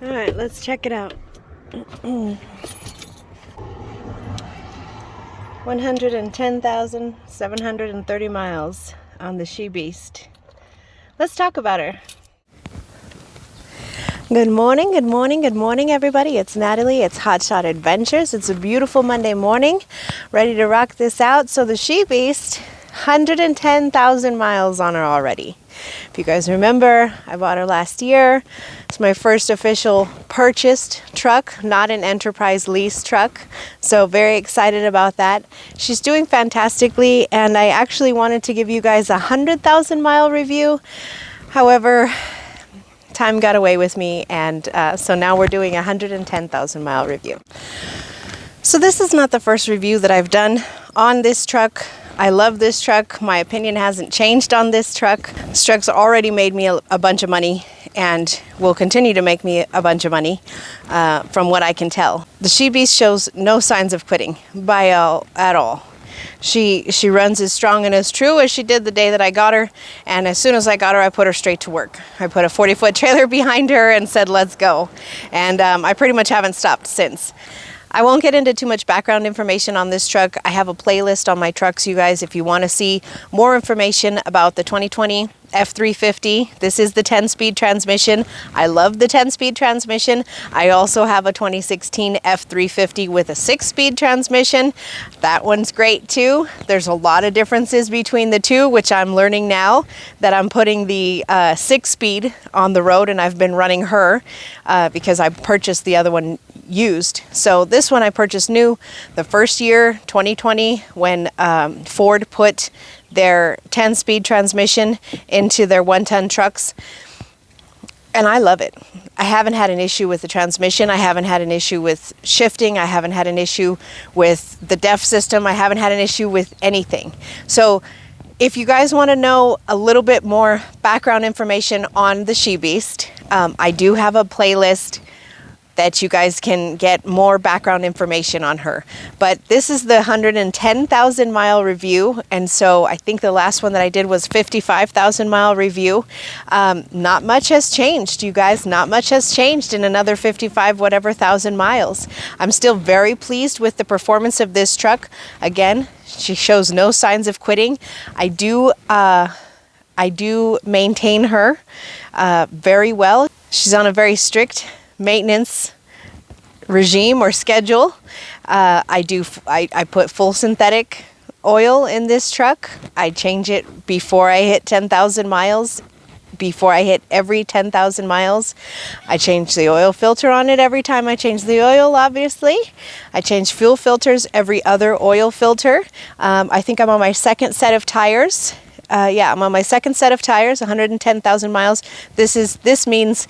All right, let's check it out. 110,730 miles on the She Beast. Let's talk about her. Good morning, good morning, good morning, everybody. It's Natalie. It's Hotshot Adventures. It's a beautiful Monday morning, ready to rock this out. So the She Beast, 110,000 miles on her already. If you guys remember, I bought her last year. It's my first official purchased truck, not an enterprise lease truck. So very excited about that. She's doing fantastically, and I actually wanted to give you guys a 100,000 mile review. However, time got away with me, and so now we're doing a 110,000 mile review. So this is not the first review that I've done on this truck. I love this truck. My opinion hasn't changed on this truck. This truck's already made me a bunch of money and will continue to make me a bunch of money from what I can tell. The She Beast shows no signs of quitting at all. She runs as strong and as true as she did the day that I got her, and as soon as I got her, I put her straight to work. I put a 40-foot trailer behind her and said, let's go. And I pretty much haven't stopped since. I won't get into too much background information on this truck. I have a playlist on my trucks, you guys, if you want to see more information about the 2020 F350. This is the 10-speed transmission. I love the 10-speed transmission. I also have a 2016 F350 with a 6-speed transmission. That one's great too. There's a lot of differences between the two, which I'm learning now that I'm putting the 6-speed on the road, and I've been running her because I purchased the other one used. So this one I purchased new the first year, 2020, when Ford put their 10-speed transmission into their 1-ton trucks, and I love it. I haven't had an issue with the transmission. I haven't had an issue with shifting. I haven't had an issue with the DEF system. I haven't had an issue with anything. So if you guys want to know a little bit more background information on the She Beast, I do have a playlist that you guys can get more background information on her. But this is the 110,000 mile review, and so I think the last one that I did was 55,000 mile review. Not much has changed, you guys. Not much has changed in another 55 whatever thousand miles. I'm still very pleased with the performance of this truck. Again, she shows no signs of quitting. I do maintain her very well. She's on a very strict maintenance regime or schedule. I put full synthetic oil in this truck. I change it before I hit 10,000 miles. Before I hit every 10,000 miles, I change the oil filter on it every time I change the oil, obviously. I change fuel filters every other oil filter. I think I'm on my second set of tires. I'm on my second set of tires, 110,000 miles. This means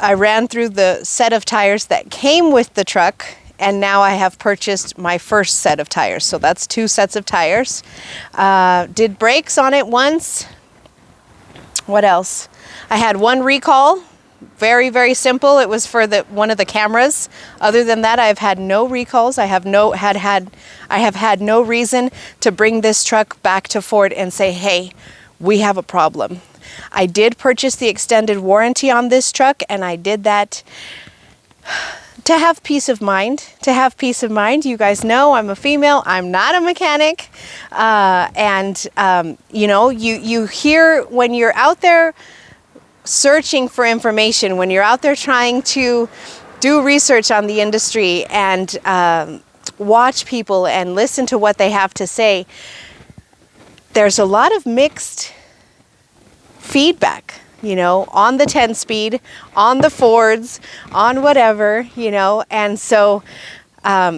I ran through the set of tires that came with the truck, and now I have purchased my first set of tires. So that's 2 sets of tires. Did brakes on it once. What else? I had 1 recall. Very, very simple. It was for one of the cameras. Other than that, I've had no recalls. I have had no reason to bring this truck back to Ford and say, hey, we have a problem. I did purchase the extended warranty on this truck, and I did that to have peace of mind. To have peace of mind. You guys know I'm a female. I'm not a mechanic. You hear when you're out there searching for information, when you're out there trying to do research on the industry and watch people and listen to what they have to say, there's a lot of mixed feedback, on the 10-speed, on the Fords, on whatever, and so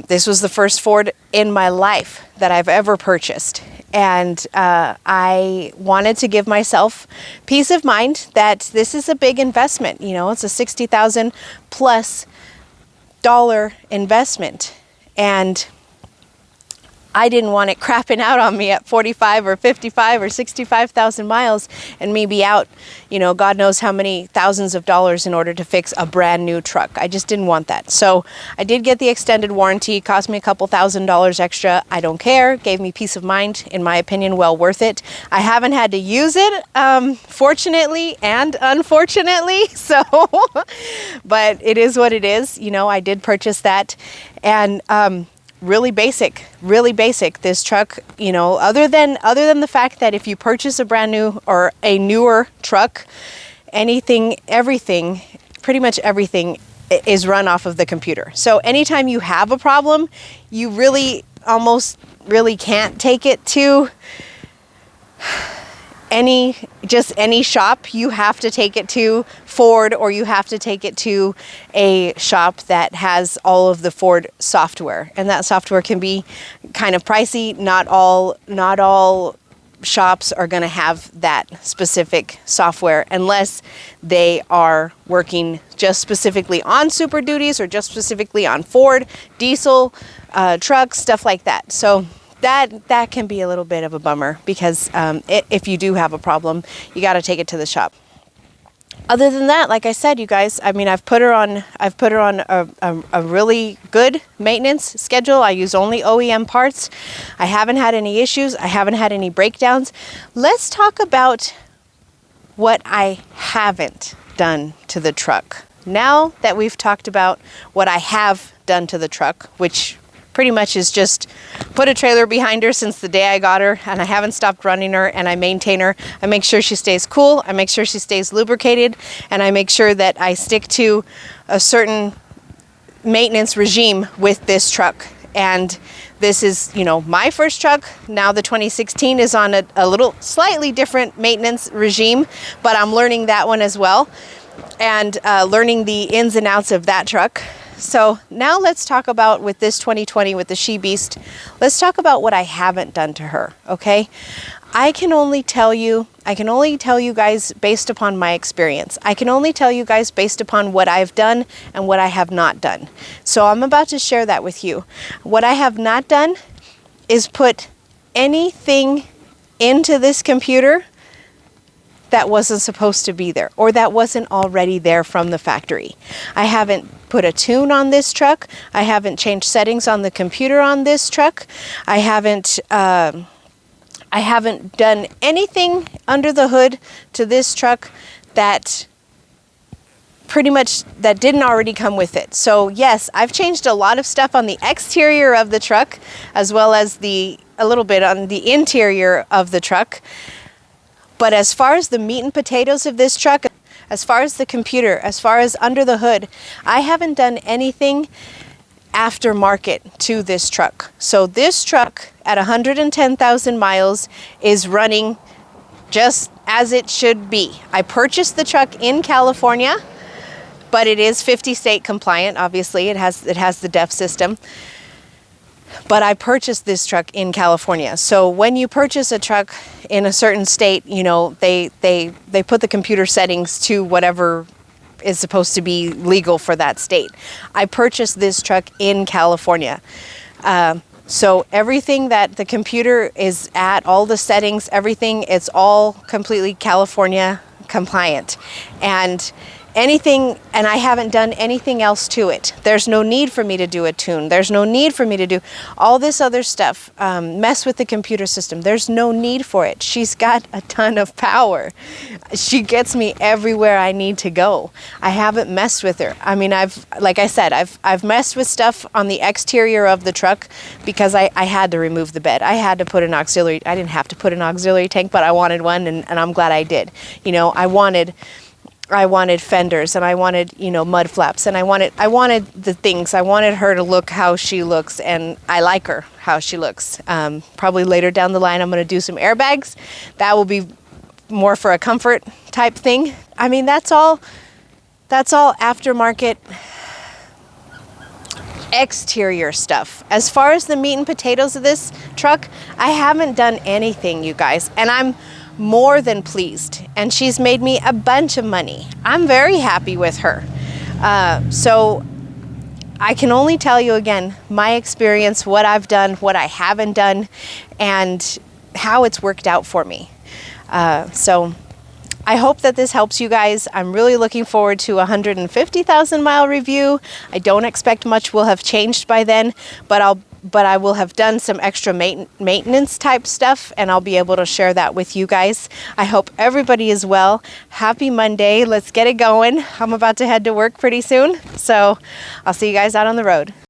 this was the first Ford in my life that I've ever purchased, and I wanted to give myself peace of mind that this is a big investment. It's a $60,000 plus investment, and I didn't want it crapping out on me at 45 or 55 or 65,000 miles and me be out, you know, God knows how many thousands of dollars in order to fix a brand new truck. I just didn't want that. So I did get the extended warranty, cost me a couple $1,000s extra. I don't care, gave me peace of mind, in my opinion, well worth it. I haven't had to use it, fortunately and unfortunately, so, but it is what it is. You know, I did purchase that, and really basic. This truck, you know, other than the fact that if you purchase a brand new or a newer truck, pretty much everything is run off of the computer. So anytime you have a problem, you almost really can't take it to any shop. You have to take it to Ford, or you have to take it to a shop that has all of the Ford software, and that software can be kind of pricey. Not all shops are going to have that specific software unless they are working just specifically on Super Duties or just specifically on Ford diesel trucks, stuff like that. So that can be a little bit of a bummer, because if you do have a problem, you got to take it to the shop. Other than that, like I said, you guys, I mean, I've put her on a really good maintenance schedule. I use only OEM parts. I haven't had any issues. I haven't had any breakdowns. Let's talk about what I haven't done to the truck. Now that we've talked about what I have done to the truck, which pretty much is just put a trailer behind her since the day I got her, and I haven't stopped running her, and I maintain her. I make sure she stays cool, I make sure she stays lubricated, and I make sure that I stick to a certain maintenance regime with this truck. And this is, you know, my first truck. Now the 2016 is on a little slightly different maintenance regime, but I'm learning that one as well, and learning the ins and outs of that truck. So now let's talk about, with this 2020, with the She Beast, let's talk about what I haven't done to her, okay? I can only tell you guys based upon my experience. I can only tell you guys based upon what I've done and what I have not done. So I'm about to share that with you. What I have not done is put anything into this computer that wasn't supposed to be there, or that wasn't already there from the factory. I haven't put a tune on this truck. I haven't changed settings on the computer on this truck. I haven't done anything under the hood to this truck that didn't already come with it. So yes, I've changed a lot of stuff on the exterior of the truck, as well as a little bit on the interior of the truck. But as far as the meat and potatoes of this truck, as far as the computer, as far as under the hood, I haven't done anything aftermarket to this truck. So this truck at 110,000 miles is running just as it should be. I purchased the truck in California, but it is 50 state compliant. Obviously, it has the DEF system. But I purchased this truck in California. So when you purchase a truck in a certain state, you know, they put the computer settings to whatever is supposed to be legal for that state. I purchased this truck in California. So everything that the computer is at, all the settings, everything, it's all completely California compliant. And I haven't done anything else to it. There's no need for me to do a tune. There's no need for me to do all this other stuff, mess with the computer system. There's no need for it. She's got a ton of power. She gets me everywhere I need to go. I haven't messed with her. I mean, like I said, I've messed with stuff on the exterior of the truck because I had to remove the bed. I had to put an auxiliary. I didn't have to put an auxiliary tank, but I wanted one, and I'm glad I did. You know, I wanted fenders, and I wanted, you know, mud flaps, and I wanted the things. I wanted her to look how she looks, and I like her how she looks. Probably later down the line, I'm going to do some airbags. That will be more for a comfort type thing. I mean, that's all aftermarket exterior stuff. As far as the meat and potatoes of this truck, I haven't done anything, you guys, and I'm more than pleased, and she's made me a bunch of money. I'm very happy with her. So I can only tell you again, my experience, what I've done, what I haven't done, and how it's worked out for me. So I hope that this helps you guys. I'm really looking forward to a 150,000 mile review. I don't expect much will have changed by then, but I will have done some extra maintenance type stuff, and I'll be able to share that with you guys. I hope everybody is well. Happy Monday. Let's get it going. I'm about to head to work pretty soon, so I'll see you guys out on the road.